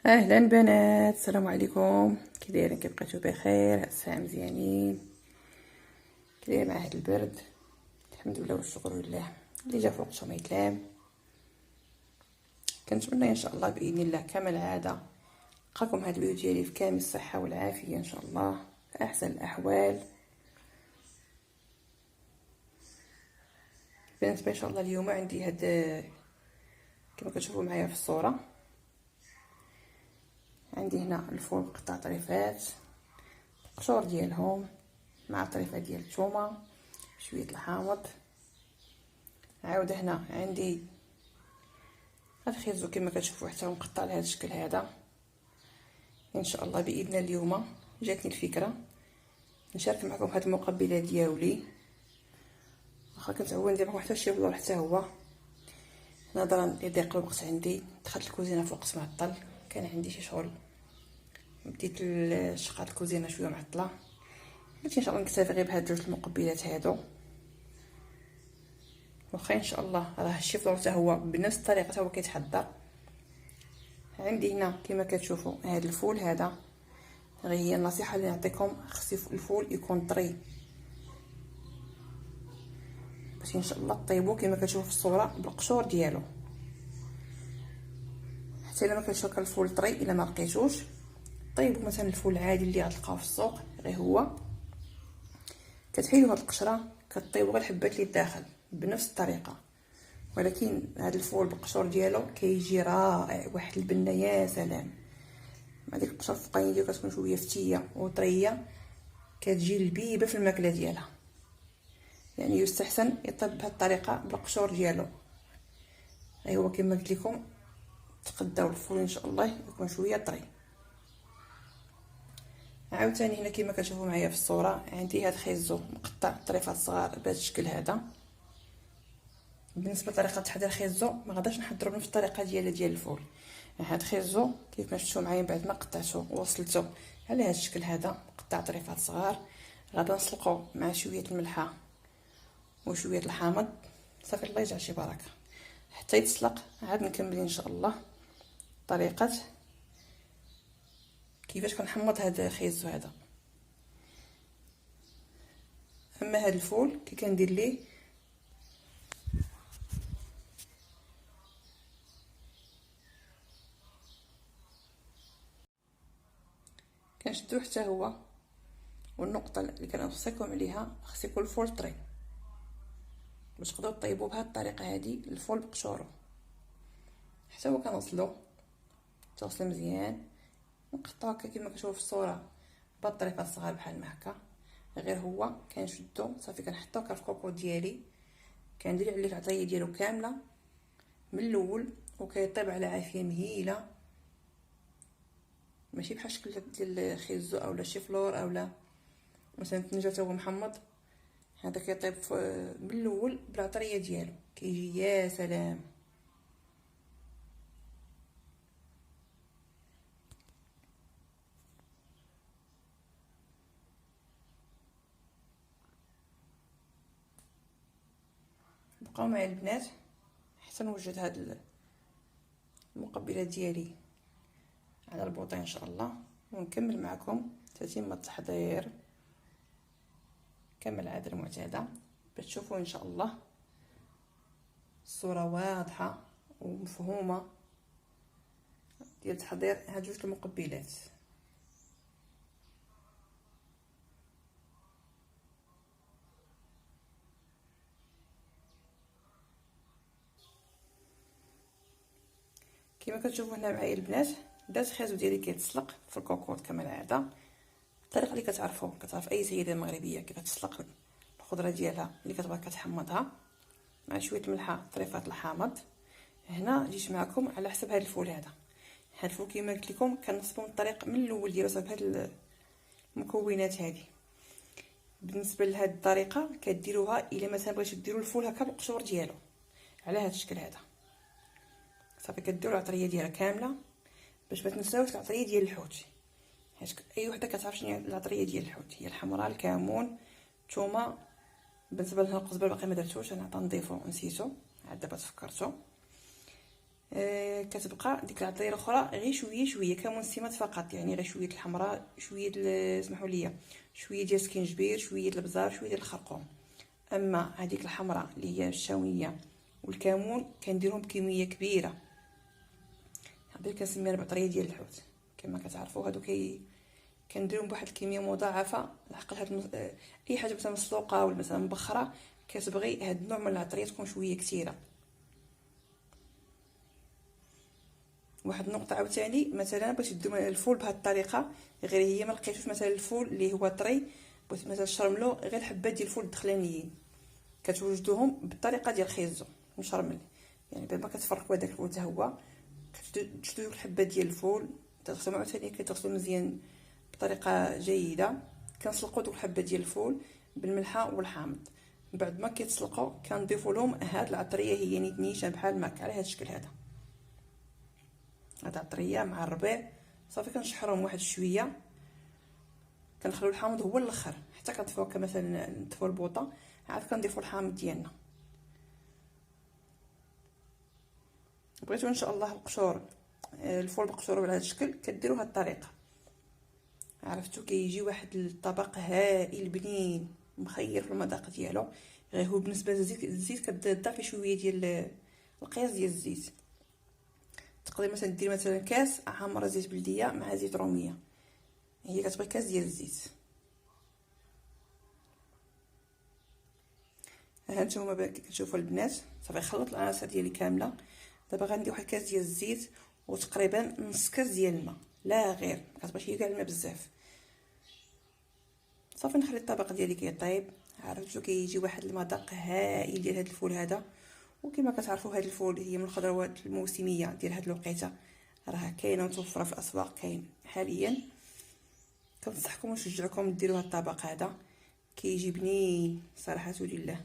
اهلا بنات، السلام عليكم. كي دايرين؟ كي بقيتو بخير؟ هاد الساعه مزيانين؟ كي داير مع هاد البرد؟ الحمد لله والشكر لله اللي جا فوقته ما يتلام. كنتمنى ان شاء الله باذن الله كما العاده نلقاكم هاد الفيديو ديالي في كامل الصحه والعافيه ان شاء الله، في احسن الاحوال. بالنسبه ان شاء الله اليوم عندي هاد كما كتشوفوا معايا في الصوره، عندي هنا الفول مقطع طريفات، القشور ديالهم مع طريفه ديال الثومه، شويه الحامض. عاود هنا عندي الخيزو كما كتشوفوا حتى هو مقطع لهذا الشكل هذا. ان شاء الله باذن اليوم جاتني الفكره نشارك معكم هذه المقبله ديالي، واخا كنت عوان ندير معكم حتى شي بلور حتى هو، نظرا لضيق الوقت عندي دخلت الكوزينه في وقت معطل، كان عندي شي شغل بديت شقات الكوزينه شويه معطله. قلت ان شاء الله نكتفي غير بهاد جوج المقبلات هادو، واخا ان شاء الله راه الشي فلور حتى هو بنفس الطريقه حتى هو كيتحضر. عندي هنا كما كتشوفوا هاد الفول هذا، غير هي النصيحه اللي نعطيكم، خص الفول يكون طري باش ان شاء الله طيبوه كما كتشوفوا في الصوره بالقشور ديالو. حتى الا ما كانش هكا الفول طري، الا ما لقيتوش طيبوا مثلا الفول العادي اللي غتلقاوه في السوق، غير هو كتحيدوا هاد القشره كطيبوا غير الحبات اللي الداخل بنفس الطريقه. ولكن هاد الفول بالقشور ديالو كيجي رائع، واحد البنه يا سلام، مع ديك القشره الفوقانيه ديالو كتكون شويه فتيه وطريه، كتجي لبيبه في الماكله ديالها. يعني يستحسن يطيب بهذه الطريقه بالقشور ديالو. هو كما قلت لكم تقداو الفول ان شاء الله يكون شويه طري. عاوتاني هنا كما كتشوفوا معايا في الصوره عندي هاد الخيزو مقطع طريفات صغار بهذا الشكل هذا. بالنسبه لطريقه تحضير الخيزو ما غاداش نحضروا بنفس الطريقه ديال الفول. هاد الخيزو كيف ما شفتوا معايا بعد ما قطعته ووصلته على هذا الشكل هذا مقطع طريفات صغار، غادا نسلقو مع شويه الملحه وشويه الحامض، صافي الله يجعل شي بركه حتى يتسلق. عاد نكمل ان شاء الله طريقه كيفاش كنحمض هذا الخيزو هذا. اما هذا الفول كي كندير ليه كنشدو حتى هو، والنقطه اللي كنوصيكم عليها خص يكون الفول طري باش تقدروا طيبوه بهذه الطريقه هذه الفول بقشورو حتى هو كنوصلو توصل مزيان، نقطعو هكا كما كتشوفوا في الصوره بالطريقه الصغار بحال ما هكا. غير هو كنشدو صافي كنحطو هكا في الكوكو ديالي، كندير عليه العطريه ديالو كامله من الاول، وكيطيب على عافيه مهيله، ماشي بحال الشكل ديال الخيزو اولا شي فلور اولا مثلا الطنجه تا هو محمض. هذا كيطيب من الاول بالعطريه ديالو كيجي يا سلام. بقاو معايا البنات حتى نوجد هاد المقبلات ديالي على البوطه ان شاء الله، ونكمل معكم تتمه التحضير كما العاده المعتاده باش تشوفوا ان شاء الله الصوره واضحه ومفهومه ديال تحضير هاد جوج المقبلات. كما كتشوفوا هنا معايا البنات بدات الخيزو ديالي كيتسلق في الكوكوط كما العاده، الطريقه اللي كتعرف اي سيده مغربيه كيف تسلق الخضره ديالها اللي كتبغي كتحمضها مع شويه ملحه طريفات الحامض. هنا جيت معكم على حسب هذا الفول هذا. هذا الفول كما قلت لكم كنصبوا من الطريق من الاول ديالو صافي بهاد المكونات هذه. بالنسبه لهاد الطريقه كديروها الا مثلا بغيتو ديروا الفول هكا بالقشور ديالو على هذا الشكل هذا، صافي كديروا العطريه ديالها كامله باش ما تنساوش العطريه ديال الحوت. اي وحده كتعرف شنو هي العطريه ديال الحوت، هي الحمراء الكمون الثومه. بالنسبه لها القزبر باقي ما درتوش، انا غنضيفو نسيتو عاد دابا تفكرتو. كتبقى ديك العطريه الاخرى غير شويه شويه كمون سمات فقط، يعني غير شويه الحمراء، شويه سمحوا لي، شويه ديال السكينجبير، شويه الابزار، شويه ديال الخرقوم. اما هذيك الحمراء اللي هي الشاويه والكمون كنديرهم بكميه كبيره. هذه كنسميها البطريه ديال الحوت كما كتعرفوا. هادو كنديرهم بواحد الكميه مضاعفه، لحقاش اي حاجه مثلا مسلوقه ولا مثلا مبخره كتبغي هاد النوع من العطريه تكون شويه كثيره. واحد النقطه عاوتاني، مثلا باش تديروا الفول بهذه الطريقه، غير هي ما لقيتوش مثلا الفول اللي هو طري، بغيت مثلا تشرملو غير حبات ديال الفول الدخلانيين، كتوجدوهم بالطريقه ديال خيزو مشرمل، يعني بعد ما كتفرقوا هذاك الفول حتى هو كتشدوا الحبات ديال الفول، تغسلوا عاوتاني كتغسلوا مزيان بطريقه جيده. كنسلقوا دوك الحبات ديال الفول بالملحه والحامض، بعد ما كيتسلقوا كنضيفوا لهم هاد العطريه، هي نيت نيشان بحال الماك على هاد الشكل هذا. هاد العطريه مع الربيع صافي كنشحروهم واحد شويه، كنخليو الحامض هو الاخر حتى كنطفيو مثلا نطفيو البوطه، عاد كنضيفوا الحامض ديالنا. بغيتو ان شاء الله القشور الفول بقشور على هذا الشكل كديروا هاد الطريقه، عرفتو كيجي واحد الطبق هائل بنين مخير في المذاق ديالو. غير هو بالنسبه للزيت كتضافي شويه ديال القياس ديال الزيت، تقدري مثلا ديري مثلا كاس عامره زيت بلديه مع زيت روميه، هي كتبغي كاس ديال الزيت. ها نتوما كتشوفوا البنات صافي خلطت العناصر ديالي كامله. دابا غندير واحد كاس ديال الزيت وتقريبا نص كاس ديال الماء، لا غير كتبغيش هي كاع الماء بزاف. صافي نخلي الطبق ديالي كيطيب. عرفتو كيجي واحد المذاق هائل ديال هذا الفول هذا. وكما كتعرفوا هذا الفول هي من الخضروات الموسميه ديال هذه الوقيته، راه كاينه متوفره في الاسواق كاين حاليا. كنصحكم ونشجعكم ديروا هذا الطبق هذا، كيجي بنين صراحه لله.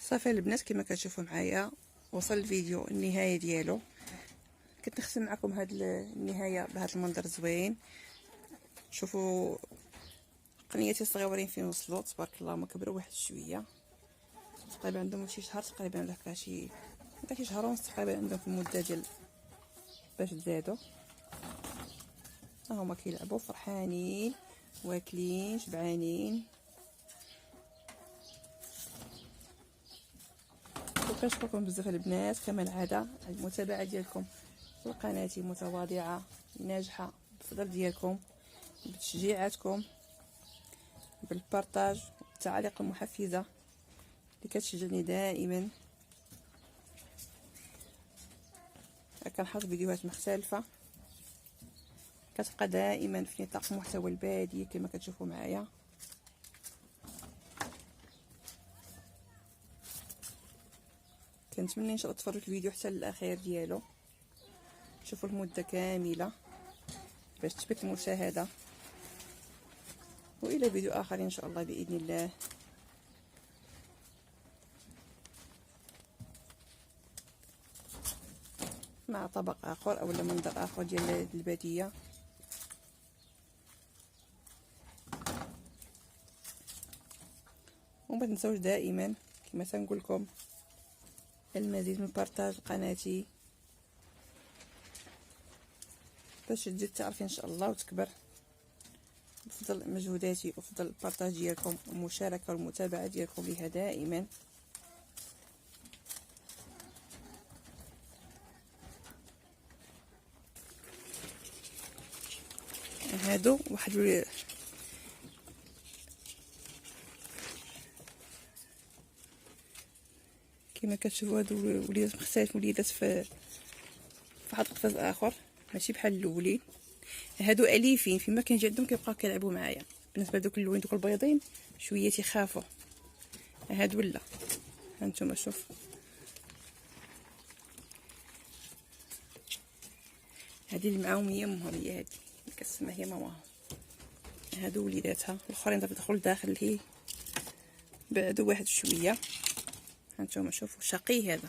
صافي البنات كما كتشوفوا معايا وصل الفيديو النهايه ديالو. كنت نختم معكم هاد النهايه بهذا المنظر زوين. شوفوا قنياتي الصغيورين فين وصلوا تبارك الله، ما كبروا واحد شويه، تقريبا عندهم شي شهر تقريبا ولا شي شهر ونص تقريبا عندهم في المده ديال باش تزادوا. ها هما كيلعبوا فرحانين واكلين شبعانين. وكنشكركم بزاف البنات كما العاده على المتابعه ديالكم في القناه متواضعه ناجحه، بفضل ديالكم بتشجيعاتكم بالبارطاج والتعاليق المحفزه اللي كتشجعني دائما. كنحط فيديوهات مختلفه كتبقى دائما في نطاق محتوى الباديه كما كتشوفوا معايا. كنتمنى ان شاء الله تفرجوا الفيديو حتى للاخير ديالو، تشوفوا المده كامله باش تثبت المشاهده. والى فيديو اخر ان شاء الله باذن الله. مع طبق اخر او منظر اخر ديال الباديه. وما تنساوش دائما كما تنقول لكم المزيد من بارطاج قناتي باش تزيد تعرفي ان شاء الله وتكبر بفضل مجهوداتي وفضل البارطاج ديالكم والمشاركه والمتابعه ديالكم ليها دائما. هادو واحد كما كتشوفوا هادو وليدات مختلف، وليدات في واحد القفص اخر ماشي بحال الاولين. هادو اليفين فيما كنجي عندهم كيبقاو كيلعبوا معايا. بالنسبه لدوك اللوين دوك البيضين شويه تيخافوا، هادو لا. هانتوما شوف هادي اللي معاهم هي امهم، هي هادي اللي كتسمى هي ماماهم. هادو وليداتها، الاخرين دخلوا لداخل هي بعدوا واحد شويه. هانتوما شوفوا شقي هذا.